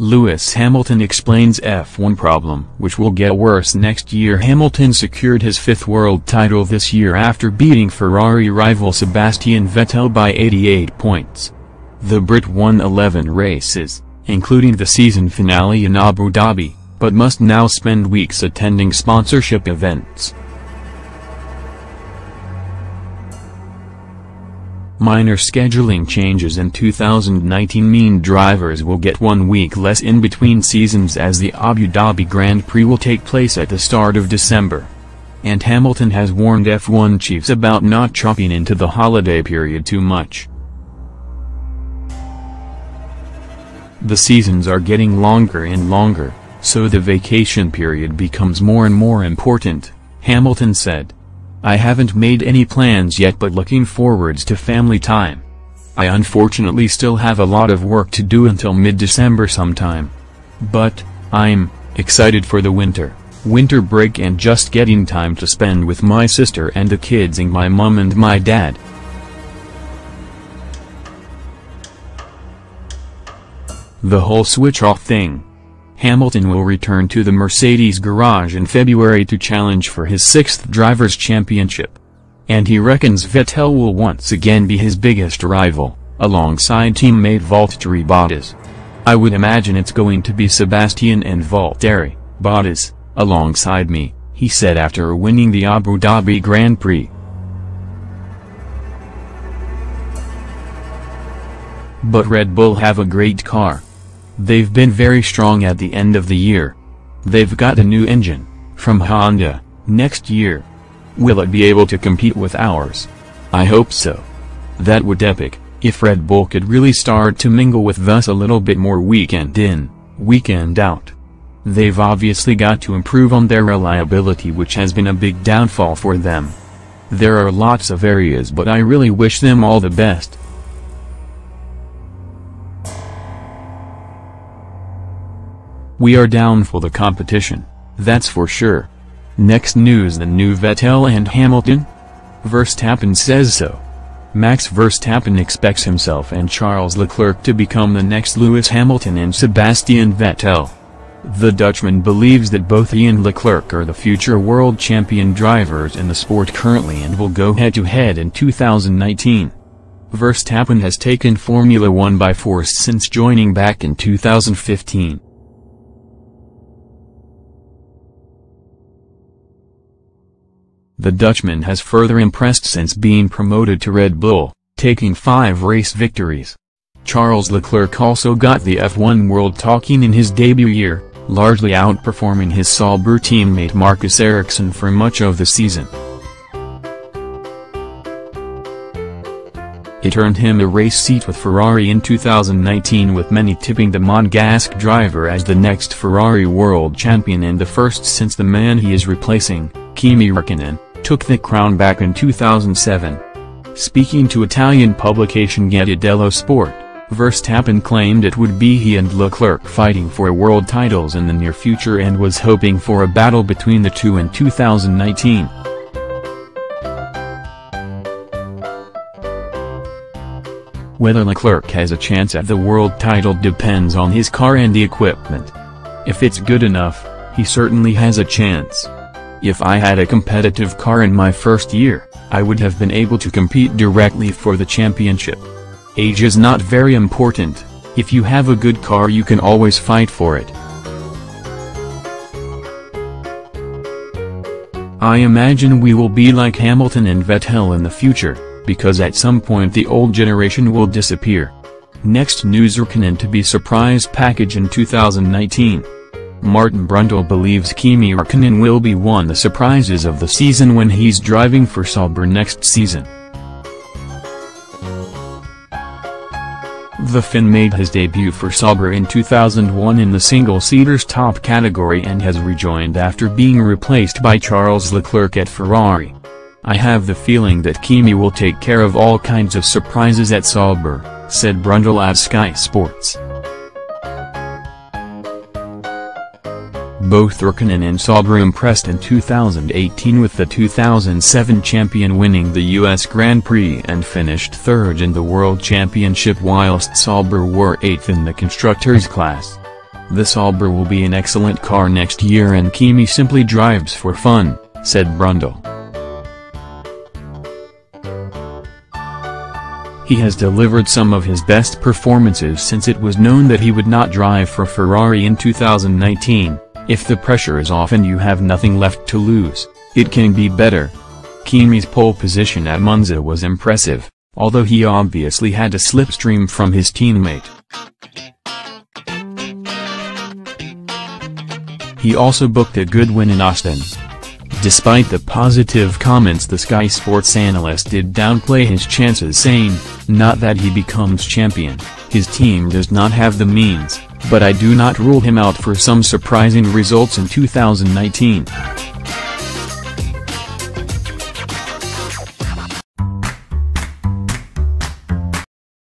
Lewis Hamilton explains F1 problem, which will get worse next year. Hamilton secured his fifth world title this year after beating Ferrari rival Sebastian Vettel by 88 points. The Brit won 11 races, including the season finale in Abu Dhabi, but must now spend weeks attending sponsorship events. Minor scheduling changes in 2019 mean drivers will get 1 week less in between seasons, as the Abu Dhabi Grand Prix will take place at the start of December. And Hamilton has warned F1 chiefs about not chopping into the holiday period too much. The seasons are getting longer and longer, so the vacation period becomes more and more important, Hamilton said. I haven't made any plans yet, but looking forwards to family time. I unfortunately still have a lot of work to do until mid-December sometime. But I'm excited for the winter break and just getting time to spend with my sister and the kids and my mom and my dad. The whole switch-off thing. Hamilton will return to the Mercedes garage in February to challenge for his 6th Drivers' Championship. And he reckons Vettel will once again be his biggest rival, alongside teammate Valtteri Bottas. I would imagine it's going to be Sebastian and Valtteri Bottas alongside me, he said after winning the Abu Dhabi Grand Prix. But Red Bull have a great car. They've been very strong at the end of the year. They've got a new engine from Honda next year. Will it be able to compete with ours? I hope so. That would epic, if Red Bull could really start to mingle with us a little bit more weekend in, weekend out. They've obviously got to improve on their reliability, which has been a big downfall for them. There are lots of areas, but I really wish them all the best. We are down for the competition, that's for sure. Next news: the new Vettel and Hamilton? Verstappen says so. Max Verstappen expects himself and Charles Leclerc to become the next Lewis Hamilton and Sebastian Vettel. The Dutchman believes that both he and Leclerc are the future world champion drivers in the sport currently and will go head-to-head in 2019. Verstappen has taken Formula One by force since joining back in 2015. The Dutchman has further impressed since being promoted to Red Bull, taking 5 race victories. Charles Leclerc also got the F1 world talking in his debut year, largely outperforming his Sauber teammate Marcus Ericsson for much of the season. It earned him a race seat with Ferrari in 2019, with many tipping the Monegasque driver as the next Ferrari world champion and the first since the man he is replacing, Kimi Räikkönen, took the crown back in 2007. Speaking to Italian publication Gazzetta dello Sport, Verstappen claimed it would be he and Leclerc fighting for world titles in the near future and was hoping for a battle between the two in 2019. Whether Leclerc has a chance at the world title depends on his car and the equipment. If it's good enough, he certainly has a chance. If I had a competitive car in my first year, I would have been able to compete directly for the championship. Age is not very important. If you have a good car, you can always fight for it. I imagine we will be like Hamilton and Vettel in the future, because at some point the old generation will disappear. Next news: Räikkönen to be surprise package in 2019. Martin Brundle believes Kimi Räikkönen will be one of the surprises of the season when he's driving for Sauber next season. The Finn made his debut for Sauber in 2001 in the single-seaters top category and has rejoined after being replaced by Charles Leclerc at Ferrari. I have the feeling that Kimi will take care of all kinds of surprises at Sauber, said Brundle at Sky Sports. Both Räikkönen and Sauber impressed in 2018, with the 2007 champion winning the US Grand Prix and finished third in the World Championship, whilst Sauber were 8th in the Constructors' class. "The Sauber will be an excellent car next year and Kimi simply drives for fun," said Brundle. He has delivered some of his best performances since it was known that he would not drive for Ferrari in 2019. "If the pressure is off and you have nothing left to lose, it can be better." Kimi's pole position at Monza was impressive, although he obviously had a slipstream from his teammate. He also booked a good win in Austin. Despite the positive comments, the Sky Sports analyst did downplay his chances, saying, "Not that he becomes champion, his team does not have the means, but I do not rule him out for some surprising results in 2019.